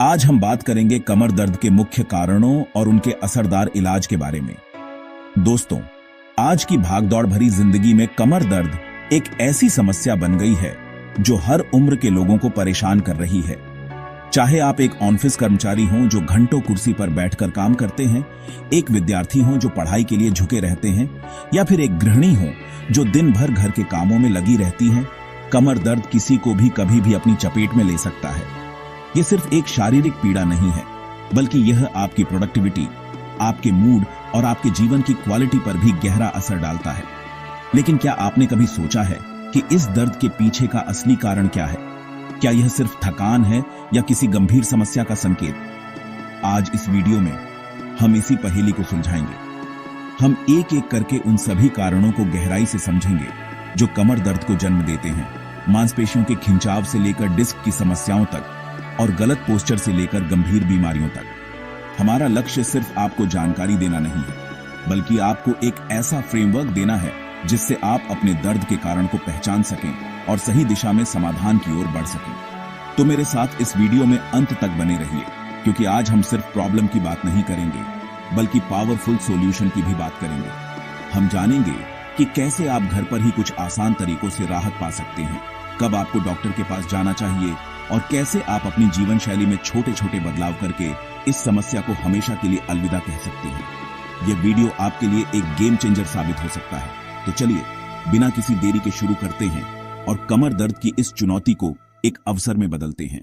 आज हम बात करेंगे कमर दर्द के मुख्य कारणों और उनके असरदार इलाज के बारे में। दोस्तों, आज की भागदौड़ भरी जिंदगी में कमर दर्द एक ऐसी समस्या बन गई है जो हर उम्र के लोगों को परेशान कर रही है। चाहे आप एक ऑफिस कर्मचारी हों जो घंटों कुर्सी पर बैठकर काम करते हैं, एक विद्यार्थी हों जो पढ़ाई के लिए झुके रहते हैं, या फिर एक गृहिणी हो जो दिन भर घर के कामों में लगी रहती हैं, कमर दर्द किसी को भी कभी भी अपनी चपेट में ले सकता है। यह सिर्फ एक शारीरिक पीड़ा नहीं है, बल्कि यह आपकी प्रोडक्टिविटी, आपके मूड और आपके जीवन की क्वालिटी पर भी गहरा असर डालता है। लेकिन क्या आपने कभी सोचा है कि इस दर्द के पीछे का असली कारण क्या है? क्या यह सिर्फ थकान है या किसी गंभीर समस्या का संकेत? आज इस वीडियो में हम इसी पहेली को सुलझाएंगे। हम एक एक करके उन सभी कारणों को गहराई से समझेंगे जो कमर दर्द को जन्म देते हैं, मांसपेशियों के खिंचाव से लेकर डिस्क की समस्याओं तक और गलत पोस्चर से लेकर गंभीर बीमारियों तक। हमारा लक्ष्य सिर्फ आपको जानकारी देना नहीं है, बल्कि आपको एक ऐसा फ्रेमवर्क देना है जिससे आप अपने दर्द के कारण को पहचान सकें और सही दिशा में समाधान की ओर बढ़ सकें। तो मेरे साथ इस वीडियो में अंत तक बने रहिए, क्योंकि आज हम सिर्फ प्रॉब्लम की बात नहीं करेंगे, बल्कि पावरफुल सॉल्यूशन की भी बात करेंगे। हम जानेंगे कि कैसे आप घर पर ही कुछ आसान तरीकों से राहत पा सकते हैं, कब आपको डॉक्टर के पास जाना चाहिए और कैसे आप अपनी जीवन शैली में छोटे छोटे बदलाव करके इस समस्या को हमेशा के लिए अलविदा कह सकते हैं। यह वीडियो आपके लिए एक गेम चेंजर साबित हो सकता है। तो चलिए बिना किसी देरी के शुरू करते हैं और कमर दर्द की इस चुनौती को एक अवसर में बदलते हैं।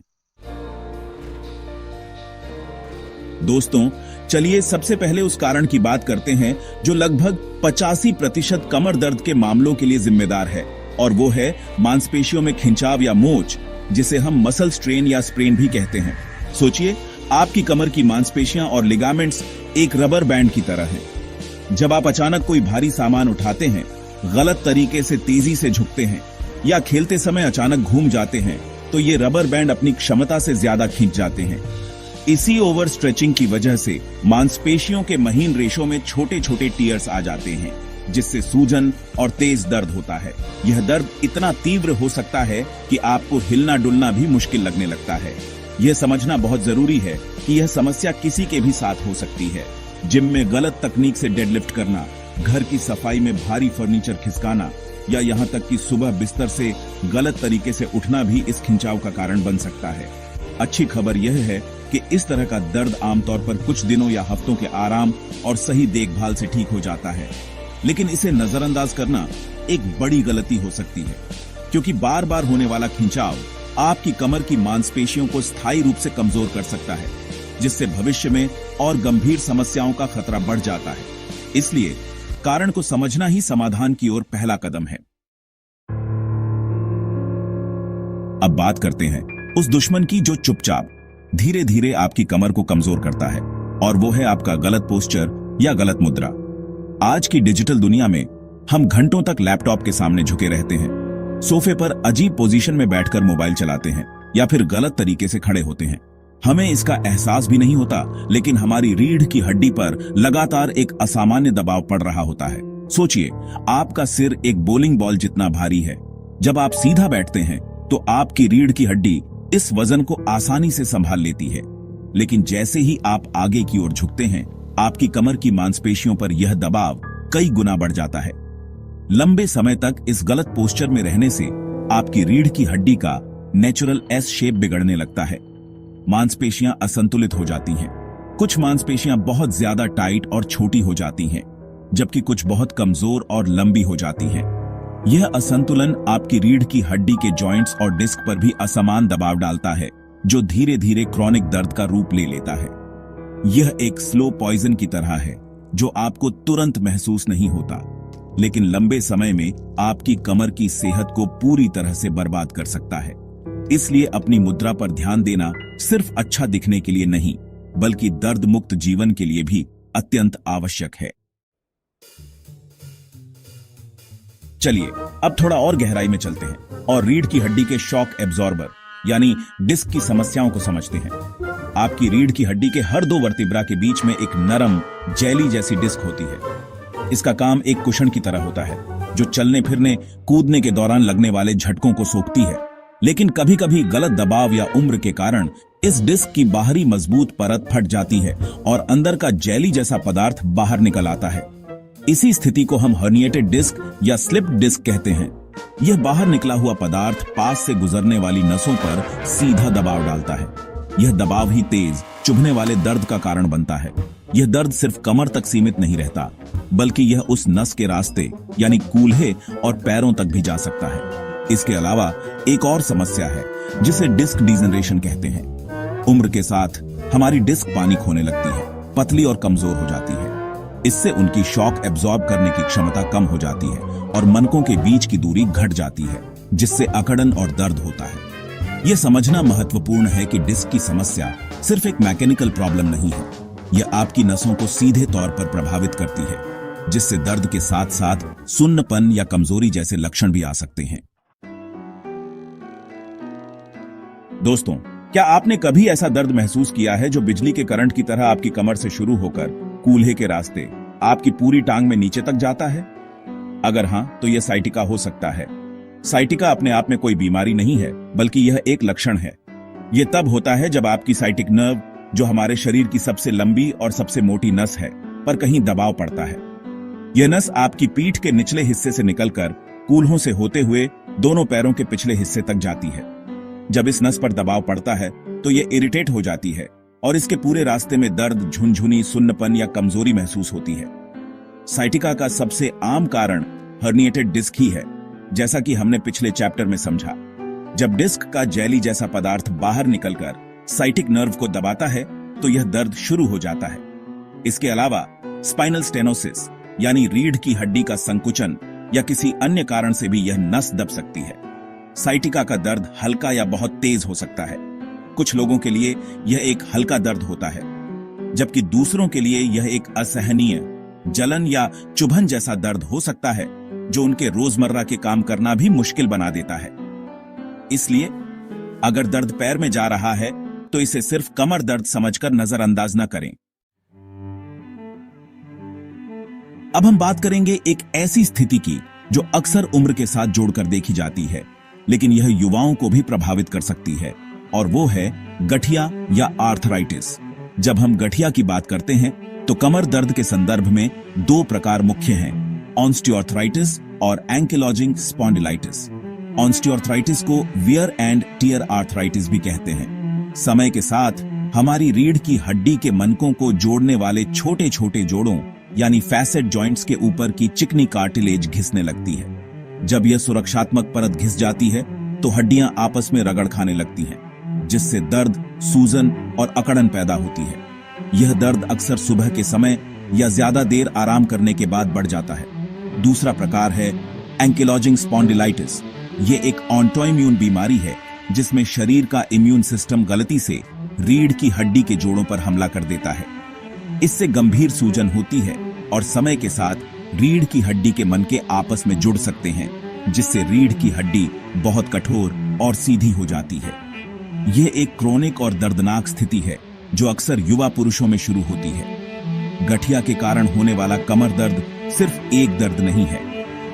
दोस्तों, चलिए सबसे पहले उस कारण की बात करते हैं जो लगभग 85% कमर दर्द के मामलों के लिए जिम्मेदार है, और वो है मांसपेशियों में खिंचाव या मोच, जिसे हम मसल स्ट्रेन या स्प्रेन भी कहते हैं। सोचिए, आपकी कमर की मांसपेशियां और लिगामेंट्स एक रबर बैंड की तरह हैं। जब आप अचानक कोई भारी सामान उठाते हैं, गलत तरीके से तेजी से झुकते हैं या खेलते समय अचानक घूम जाते हैं, तो ये रबर बैंड अपनी क्षमता से ज्यादा खींच जाते हैं। इसी ओवर स्ट्रेचिंग की वजह से मांसपेशियों के महीन रेशों में छोटे छोटे टियर्स आ जाते हैं, जिससे सूजन और तेज दर्द होता है। यह दर्द इतना तीव्र हो सकता है कि आपको हिलना डुलना भी मुश्किल लगने लगता है। यह समझना बहुत जरूरी है कि यह समस्या किसी के भी साथ हो सकती है। जिम में गलत तकनीक से डेडलिफ्ट करना, घर की सफाई में भारी फर्नीचर खिसकाना, या यहाँ तक कि सुबह बिस्तर से गलत तरीके से उठना भी इस खिंचाव का कारण बन सकता है। अच्छी खबर यह है कि इस तरह का दर्द आमतौर पर कुछ दिनों या हफ्तों के आराम और सही देखभाल से ठीक हो जाता है। लेकिन इसे नजरअंदाज करना एक बड़ी गलती हो सकती है, क्योंकि बार बार होने वाला खिंचाव आपकी कमर की मांसपेशियों को स्थायी रूप से कमजोर कर सकता है, जिससे भविष्य में और गंभीर समस्याओं का खतरा बढ़ जाता है। इसलिए कारण को समझना ही समाधान की ओर पहला कदम है। अब बात करते हैं उस दुश्मन की जो चुपचाप धीरे धीरे आपकी कमर को कमजोर करता है, और वो है आपका गलत पोस्चर या गलत मुद्रा। आज की डिजिटल दुनिया में हम घंटों तक लैपटॉप के सामने झुके रहते हैं, सोफे पर अजीब पोजीशन में बैठकर मोबाइल चलाते हैं या फिर गलत तरीके से खड़े होते हैं। हमें इसका एहसास भी नहीं होता, लेकिन हमारी रीढ़ की हड्डी पर लगातार एक असामान्य दबाव पड़ रहा होता है। सोचिए, आपका सिर एक बोलिंग बॉल जितना भारी है। जब आप सीधा बैठते हैं तो आपकी रीढ़ की हड्डी इस वजन को आसानी से संभाल लेती है, लेकिन जैसे ही आप आगे की ओर झुकते हैं, आपकी कमर की मांसपेशियों पर यह दबाव कई गुना बढ़ जाता है। लंबे समय तक इस गलत पोस्चर में रहने से आपकी रीढ़ की हड्डी का नेचुरल एस शेप बिगड़ने लगता है। मांसपेशियां असंतुलित हो जाती हैं। कुछ मांसपेशियां बहुत ज्यादा टाइट और छोटी हो जाती हैं, जबकि कुछ बहुत कमजोर और लंबी हो जाती हैं। यह असंतुलन आपकी रीढ़ की हड्डी के जॉइंट्स और डिस्क पर भी असमान दबाव डालता है, जो धीरे धीरे क्रॉनिक दर्द का रूप ले लेता है। यह एक स्लो पॉइजन की तरह है, जो आपको तुरंत महसूस नहीं होता, लेकिन लंबे समय में आपकी कमर की सेहत को पूरी तरह से बर्बाद कर सकता है। इसलिए अपनी मुद्रा पर ध्यान देना सिर्फ अच्छा दिखने के लिए नहीं, बल्कि दर्द मुक्त जीवन के लिए भी अत्यंत आवश्यक है। चलिए अब थोड़ा और गहराई में चलते हैं और रीढ़ की हड्डी के शॉक एब्जॉर्बर यानी डिस्क की समस्याओं को समझते हैं। आपकी रीढ़ की हड्डी के हर दो वर्टिब्रा के बीच में एक नरम जेली जैसी डिस्क होती है। इसका काम एक कुशन की तरह होता है, जो चलने फिरने कूदने के दौरान लगने वाले झटकों को सोखती है। लेकिन कभी कभी गलत दबाव या उम्र के कारण इस डिस्क की बाहरी मजबूत परत फट जाती है और अंदर का जेली जैसा पदार्थ बाहर निकल आता है। इसी स्थिति को हम हर्निएटेड डिस्क या स्लिप डिस्क कहते हैं। यह बाहर निकला हुआ पदार्थ पास से गुजरने वाली नसों पर सीधा दबाव डालता है। यह दबाव ही तेज चुभने वाले दर्द का कारण बनता है। यह दर्द सिर्फ कमर तक सीमित नहीं रहता, बल्कि यह उस नस के रास्ते यानी कूल्हे और पैरों तक भी जा सकता है। इसके अलावा एक और समस्या है जिसे डिस्क डिजेनरेशन कहते हैं। उम्र के साथ हमारी डिस्क पानी खोने लगती है, पतली और कमजोर हो जाती है। इससे उनकी शॉक एब्जॉर्ब करने की क्षमता कम हो जाती है और मनकों के बीच की दूरी घट जाती है, जिससे अकड़न और दर्द होता है। यह समझना महत्वपूर्ण है कि डिस्क की समस्या सिर्फ एक मैकेनिकल प्रॉब्लम नहीं है। यह आपकी नसों को सीधे तौर पर प्रभावित करती है, जिससे दर्द के साथ साथ सुन्नपन या कमजोरी जैसे लक्षण भी आ सकते हैं। दोस्तों, क्या आपने कभी ऐसा दर्द महसूस किया है जो बिजली के करंट की तरह आपकी कमर से शुरू होकर कूल्हे के रास्ते आपकी पूरी टांग में नीचे तक जाता है? अगर हां, तो यह साइटिका हो सकता है। साइटिका अपने आप में कोई बीमारी नहीं है, बल्कि यह एक लक्षण है। यह तब होता है जब आपकी साइटिक नर्व, जो हमारे शरीर की सबसे लंबी और सबसे मोटी नस है, पर कहीं दबाव पड़ता है। यह नस आपकी पीठ के निचले हिस्से से निकलकर कूल्हों से होते हुए दोनों पैरों के पिछले हिस्से तक जाती है। जब इस नस पर दबाव पड़ता है तो यह इरिटेट हो जाती है और इसके पूरे रास्ते में दर्द, झुनझुनी, सुन्नपन या कमजोरी महसूस होती है। साइटिका का सबसे आम कारण हर्निएटेड डिस्क ही है, जैसा कि हमने पिछले चैप्टर में समझा। जब डिस्क का जेली जैसा पदार्थ बाहर निकलकर साइटिक नर्व को दबाता है तो यह दर्द शुरू हो जाता है। इसके अलावा स्पाइनल स्टेनोसिस यानी रीढ़ की हड्डी का संकुचन या किसी अन्य कारण से भी यह नस दब सकती है। साइटिका का दर्द हल्का या बहुत तेज हो सकता है। कुछ लोगों के लिए यह एक हल्का दर्द होता है, जबकि दूसरों के लिए यह एक असहनीय जलन या चुभन जैसा दर्द हो सकता है, जो उनके रोजमर्रा के काम करना भी मुश्किल बना देता है। इसलिए अगर दर्द पैर में जा रहा है तो इसे सिर्फ कमर दर्द समझकर नजरअंदाज न करें। अब हम बात करेंगे एक ऐसी स्थिति की जो अक्सर उम्र के साथ जोड़कर देखी जाती है, लेकिन यह युवाओं को भी प्रभावित कर सकती है, और वो है गठिया या आर्थराइटिस। जब हम गठिया की बात करते हैं तो कमर दर्द के संदर्भ में दो प्रकार मुख्य हैं, ऑस्टियोआर्थराइटिस और एंकिलोजिंग स्पॉन्डिलाइटिस। ऑस्टियोआर्थराइटिस को वियर एंड टियर आर्थराइटिस भी कहते हैं। समय के साथ हमारी रीढ़ की हड्डी के मनकों को जोड़ने वाले छोटे छोटे जोड़ों यानी फैसेट जॉइंट्स के ऊपर की चिकनी कार्टिलेज घिसने लगती है। जब यह सुरक्षात्मक परत घिस जाती है तो हड्डियां आपस में रगड़ खाने लगती हैं, जिससे दर्द, सूजन और अकड़न पैदा होती है। यह दर्द अक्सर सुबह के समय या ज्यादा देर आराम करने के बाद बढ़ जाता है। दूसरा प्रकार है एंकिलोजिंग स्पॉन्डिलाइटिस। यह एक ऑटोइम्यून बीमारी है जिसमें शरीर का इम्यून सिस्टम गलती से रीढ़ की हड्डी के जोड़ों पर हमला कर देता है। इससे गंभीर सूजन होती है और समय के साथ रीढ़ की हड्डी के मनके आपस में जुड़ सकते हैं, जिससे रीढ़ की हड्डी बहुत कठोर और सीधी हो जाती है। यह एक क्रोनिक और दर्दनाक स्थिति है जो अक्सर युवा पुरुषों में शुरू होती है। गठिया के कारण होने वाला कमर दर्द सिर्फ एक दर्द नहीं है,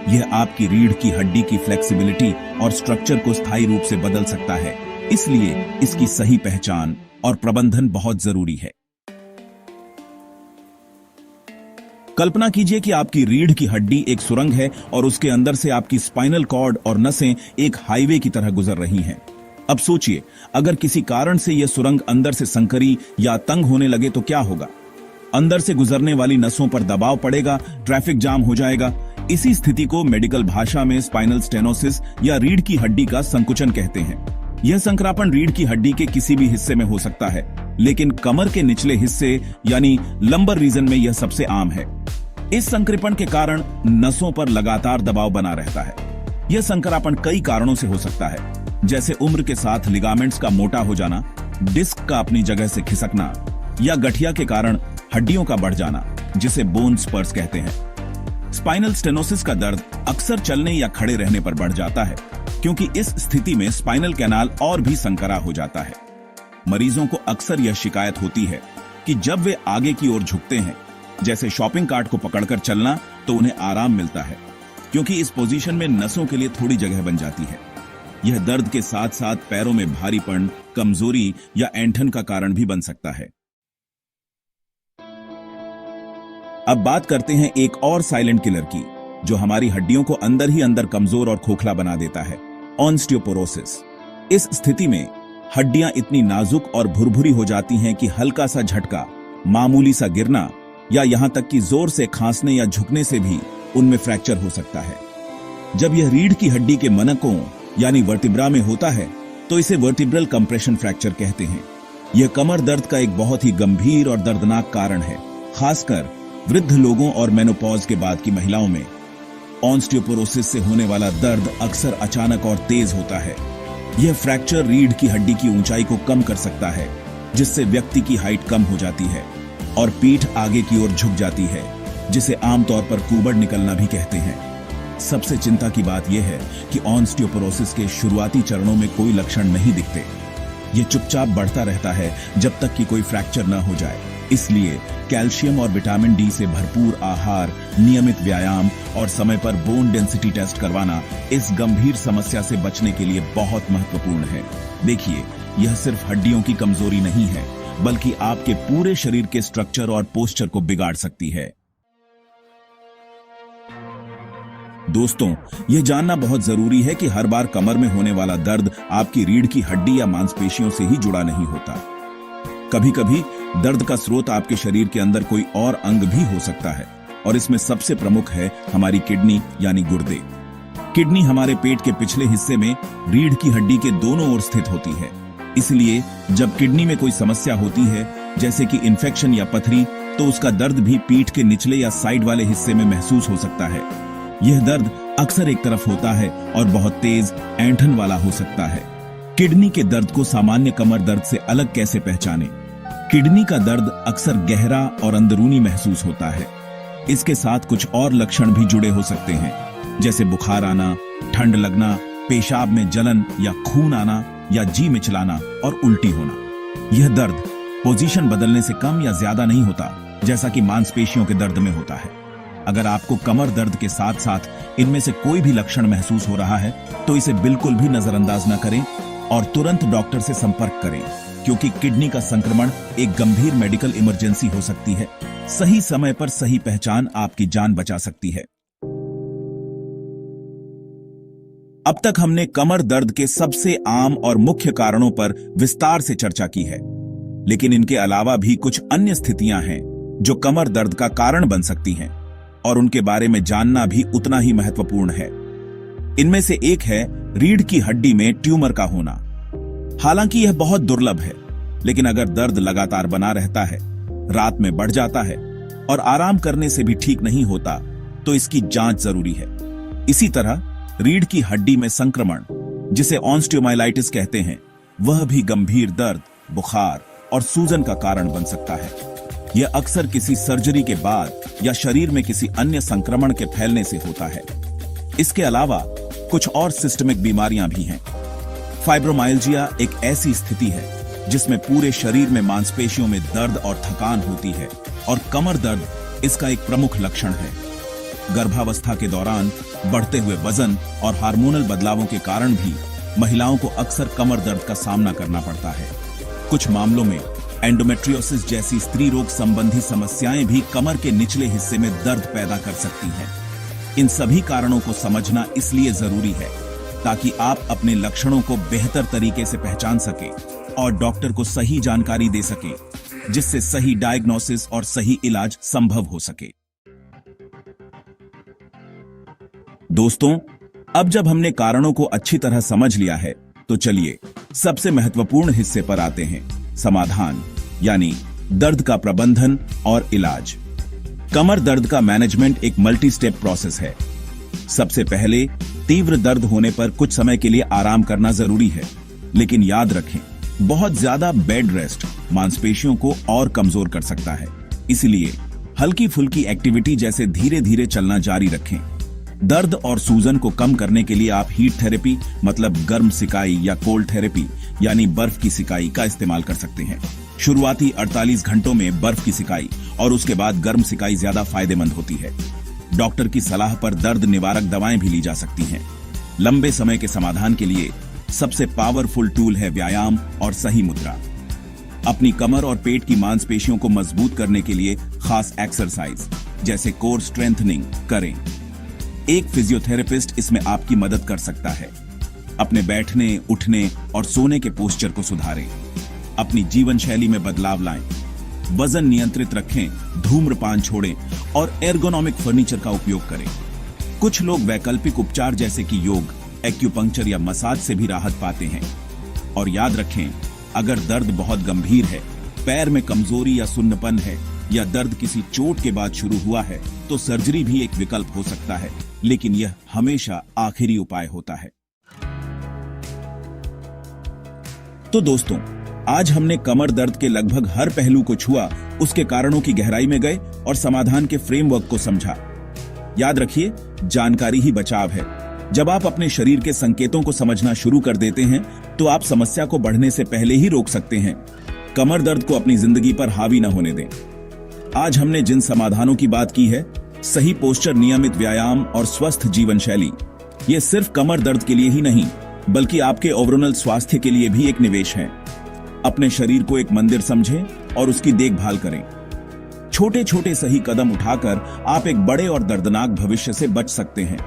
यह आपकी रीढ़ की हड्डी की फ्लेक्सिबिलिटी और स्ट्रक्चर को स्थायी रूप से बदल सकता है। इसलिए इसकी सही पहचान और प्रबंधन बहुत जरूरी है। कल्पना कीजिए कि आपकी रीढ़ की हड्डी एक सुरंग है और उसके अंदर से आपकी स्पाइनल कॉर्ड और नसें एक हाईवे की तरह गुजर रही हैं। अब सोचिए, अगर किसी कारण से यह सुरंग अंदर से संकरी या तंग होने लगे तो क्या होगा? अंदर से गुजरने वाली नसों पर दबाव पड़ेगा, ट्रैफिक जाम हो जाएगा। इसी स्थिति को मेडिकल भाषा में स्पाइनल स्टेनोसिस या रीढ़ की हड्डी का संकुचन कहते हैं। यह संक्रामण रीढ़ की हड्डी के किसी भी हिस्से में हो सकता है, लेकिन कमर के निचले हिस्से यानी लंबर रीजन में यह सबसे आम है। इस संक्रमण के कारण नसों पर लगातार दबाव बना रहता है। यह संक्रमण कई कारणों से हो सकता है, जैसे उम्र के साथ लिगामेंट्स का मोटा हो जाना, डिस्क का अपनी जगह से खिसकना, या गठिया के कारण हड्डियों का बढ़ जाना, जिसे बोन स्पर्स कहते हैं। स्पाइनल स्टेनोसिस का दर्द अक्सर चलने या खड़े रहने पर बढ़ जाता है, क्योंकि इस स्थिति में स्पाइनल कैनाल और भी संकरा हो जाता है। मरीजों को अक्सर यह शिकायत होती है कि जब वे आगे की ओर झुकते हैं, जैसे शॉपिंग कार्ट को पकड़कर चलना, तो उन्हें आराम मिलता है, क्योंकि इस पोजीशन में नसों के लिए थोड़ी जगह बन जाती है। यह दर्द के साथ साथ पैरों में भारीपन, कमजोरी या ऐंठन का कारण भी बन सकता है। अब बात करते हैं एक और साइलेंट किलर की, जो हमारी हड्डियों को अंदर ही अंदर कमजोर और खोखला बना देता है, ऑस्टियोपोरोसिस। इस स्थिति में हड्डियां इतनी नाजुक और भुरभुरी हो जाती हैं कि हल्का सा झटका, मामूली सा गिरना या यहां तक कि जोर से खांसने या झुकने से भी उनमें फ्रैक्चर हो सकता है। जब यह रीढ़ की हड्डी के मनकों यानी वर्टिब्रा में होता है तो इसे वर्टिब्रल कंप्रेशन फ्रैक्चर कहते हैं। यह कमर दर्द का एक बहुत ही गंभीर और दर्दनाक कारण है, खासकर वृद्ध लोगों और मेनोपॉज के बाद की महिलाओं में। ऑस्टियोपोरोसिस से होने वाला दर्द अक्सर अचानक और तेज होता है। यह फ्रैक्चर रीढ़ की हड्डी की ऊंचाई को कम कर सकता है, जिससे व्यक्ति की हाइट कम हो जाती है और पीठ आगे की ओर झुक जाती है, जिसे आमतौर पर कुबड़ निकलना भी कहते हैं। सबसे चिंता की बात यह है कि ऑस्टियोपोरोसिस के शुरुआती चरणों में कोई लक्षण नहीं दिखते। यह चुपचाप बढ़ता रहता है जब तक कि कोई फ्रैक्चर न हो जाए। इसलिए कैल्शियम और विटामिन डी से भरपूर आहार, नियमित व्यायाम और समय पर बोन डेंसिटी टेस्ट करवाना इस गंभीर समस्या से बचने के लिए बहुत महत्वपूर्ण है। देखिए, यह सिर्फ हड्डियों की कमजोरी नहीं है, बल्कि आपके पूरे शरीर के स्ट्रक्चर और पोस्चर को बिगाड़ सकती है। दोस्तों, यह जानना बहुत जरूरी है कि हर बार कमर में होने वाला दर्द आपकी रीढ़ की हड्डी या मांसपेशियों से ही जुड़ा नहीं होता। कभी कभी दर्द का स्रोत आपके शरीर के अंदर कोई और अंग भी हो सकता है, और इसमें सबसे प्रमुख है हमारी किडनी यानी गुर्दे। किडनी हमारे पेट के पिछले हिस्से में रीढ़ की हड्डी के दोनों ओर स्थित होती है। इसलिए जब किडनी में कोई समस्या होती है, जैसे कि इन्फेक्शन या पथरी, तो उसका दर्द भी पीठ के निचले या साइड वाले हिस्से में महसूस हो सकता है। यह दर्द अक्सर एक तरफ होता है और बहुत तेज ऐंठन वाला हो सकता है। किडनी के दर्द को सामान्य कमर दर्द से अलग कैसे पहचानें? किडनी का दर्द अक्सर गहरा और अंदरूनी महसूस होता है। इसके साथ कुछ और लक्षण भी जुड़े हो सकते हैं, जैसे बुखार आना, ठंड लगना, पेशाब में जलन या खून आना या जी मिचलाना और उल्टी होना। यह दर्द पोजीशन बदलने से कम या ज्यादा नहीं होता, जैसा कि मांसपेशियों के दर्द में होता है। अगर आपको कमर दर्द के साथ साथ इनमें से कोई भी लक्षण महसूस हो रहा है, तो इसे बिल्कुल भी नजरअंदाज न करें और तुरंत डॉक्टर से संपर्क करें, क्योंकि किडनी का संक्रमण एक गंभीर मेडिकल इमरजेंसी हो सकती है। सही समय पर सही पहचान आपकी जान बचा सकती है। अब तक हमने कमर दर्द के सबसे आम और मुख्य कारणों पर विस्तार से चर्चा की है, लेकिन इनके अलावा भी कुछ अन्य स्थितियां हैं जो कमर दर्द का कारण बन सकती हैं, और उनके बारे में जानना भी उतना ही महत्वपूर्ण है। इनमें से एक है रीढ़ की हड्डी में ट्यूमर का होना। हालांकि यह बहुत दुर्लभ है, लेकिन अगर दर्द लगातार बना रहता है, रात में बढ़ जाता है और आराम करने से भी ठीक नहीं होता, तो इसकी जांच जरूरी है। इसी तरह रीढ़ की हड्डी में संक्रमण, जिसे ऑस्टियोमाइलाइटिस कहते हैं, वह भी गंभीर दर्द, बुखार और सूजन का कारण बन सकता है। यह अक्सर किसी सर्जरी के बाद या शरीर में किसी अन्य संक्रमण के फैलने से होता है। इसके अलावा कुछ और सिस्टमिक बीमारियां भी हैं। फाइब्रोमाइल्जिया एक ऐसी स्थिति है जिसमें पूरे शरीर में मांसपेशियों में दर्द और थकान होती है, और कमर दर्द इसका एक प्रमुख लक्षण है। गर्भावस्था के दौरान बढ़ते हुए वजन और हार्मोनल बदलावों के कारण भी महिलाओं को अक्सर कमर दर्द का सामना करना पड़ता है। कुछ मामलों में एंडोमेट्रियोसिस जैसी स्त्री रोग संबंधी समस्याएं भी कमर के निचले हिस्से में दर्द पैदा कर सकती हैं। इन सभी कारणों को समझना इसलिए जरूरी है ताकि आप अपने लक्षणों को बेहतर तरीके से पहचान सके और डॉक्टर को सही जानकारी दे सके, जिससे सही डायग्नोसिस और सही इलाज संभव हो सके। दोस्तों, अब जब हमने कारणों को अच्छी तरह समझ लिया है, तो चलिए सबसे महत्वपूर्ण हिस्से पर आते हैं, समाधान यानी दर्द का प्रबंधन और इलाज। कमर दर्द का मैनेजमेंट एक मल्टी स्टेप प्रोसेस है। सबसे पहले तीव्र दर्द होने पर कुछ समय के लिए आराम करना जरूरी है, लेकिन याद रखें, बहुत ज्यादा बेड रेस्ट मांसपेशियों को और कमजोर कर सकता है। इसलिए हल्की फुल्की एक्टिविटी जैसे धीरे धीरे चलना जारी रखें। दर्द और सूजन को कम करने के लिए आप हीट थेरेपी मतलब गर्म सिकाई या कोल्ड थेरेपी यानी बर्फ की सिकाई का इस्तेमाल कर सकते हैं। शुरुआती 48 घंटों में बर्फ की सिकाई और उसके बाद गर्म सिकाई ज्यादा फायदेमंद होती है। डॉक्टर की सलाह पर दर्द निवारक दवाएं भी ली जा सकती हैं। लंबे समय के समाधान के लिए सबसे पावरफुल टूल है व्यायाम और सही मुद्रा। अपनी कमर और पेट की मांसपेशियों को मजबूत करने के लिए खास एक्सरसाइज जैसे कोर स्ट्रेंथनिंग करें। एक फिजियोथेरेपिस्ट इसमें आपकी मदद कर सकता है। अपने बैठने, उठने और सोने के पोस्चर को सुधारें। अपनी जीवन शैली में बदलाव लाएं। वजन नियंत्रित रखें, धूम्रपान छोड़ें और एर्गोनॉमिक फर्नीचर का उपयोग करें। कुछ लोग वैकल्पिक उपचार जैसे कि योग, एक्यूपंक्चर या मसाज से भी राहत पाते हैं। और याद रखें, अगर दर्द बहुत गंभीर है, पैर में कमजोरी या सुन्नपन है या दर्द किसी चोट के बाद शुरू हुआ है तो सर्जरी भी एक विकल्प हो सकता है, लेकिन यह हमेशा आखिरी उपाय होता है। तो दोस्तों, आज हमने कमर दर्द के लगभग हर पहलू को छुआ, उसके कारणों की गहराई में गए और समाधान के फ्रेमवर्क को समझा। याद रखिए, जानकारी ही बचाव है। जब आप अपने शरीर के संकेतों को समझना शुरू कर देते हैं तो आप समस्या को बढ़ने से पहले ही रोक सकते हैं। कमर दर्द को अपनी जिंदगी पर हावी न होने दें। आज हमने जिन समाधानों की बात की है, सही पोस्चर, नियमित व्यायाम और स्वस्थ जीवन शैली, ये सिर्फ कमर दर्द के लिए ही नहीं बल्कि आपके ओवरऑल स्वास्थ्य के लिए भी एक निवेश है। अपने शरीर को एक मंदिर समझें और उसकी देखभाल करें। छोटे छोटे सही कदम उठाकर आप एक बड़े और दर्दनाक भविष्य से बच सकते हैं।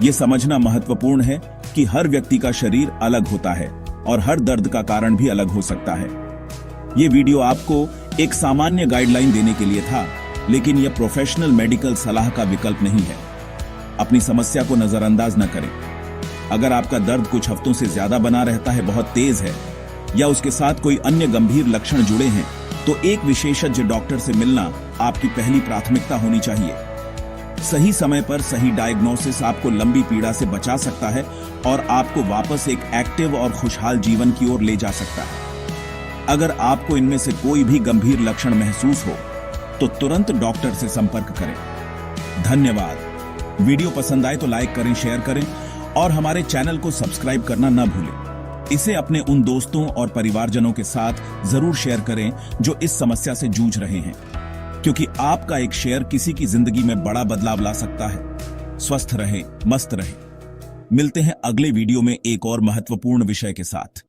यह समझना महत्वपूर्ण है कि हर व्यक्ति का शरीर अलग होता है और हर दर्द का कारण भी अलग हो सकता है। यह वीडियो आपको एक सामान्य गाइडलाइन देने के लिए था, लेकिन यह प्रोफेशनल मेडिकल सलाह का विकल्प नहीं है। अपनी समस्या को नजरअंदाज न करें। अगर आपका दर्द कुछ हफ्तों से ज्यादा बना रहता है, बहुत तेज है या उसके साथ कोई अन्य गंभीर लक्षण जुड़े हैं, तो एक विशेषज्ञ डॉक्टर से मिलना आपकी पहली प्राथमिकता होनी चाहिए। सही समय पर सही डायग्नोसिस आपको लंबी पीड़ा से बचा सकता है और आपको वापस एक एक्टिव और खुशहाल जीवन की ओर ले जा सकता है। अगर आपको इनमें से कोई भी गंभीर लक्षण महसूस हो तो तुरंत डॉक्टर से संपर्क करें। धन्यवाद। वीडियो पसंद आए तो लाइक करें, शेयर करें और हमारे चैनल को सब्सक्राइब करना न भूलें। इसे अपने उन दोस्तों और परिवारजनों के साथ जरूर शेयर करें जो इस समस्या से जूझ रहे हैं, क्योंकि आपका एक शेयर किसी की जिंदगी में बड़ा बदलाव ला सकता है। स्वस्थ रहें, मस्त रहें। मिलते हैं अगले वीडियो में एक और महत्वपूर्ण विषय के साथ।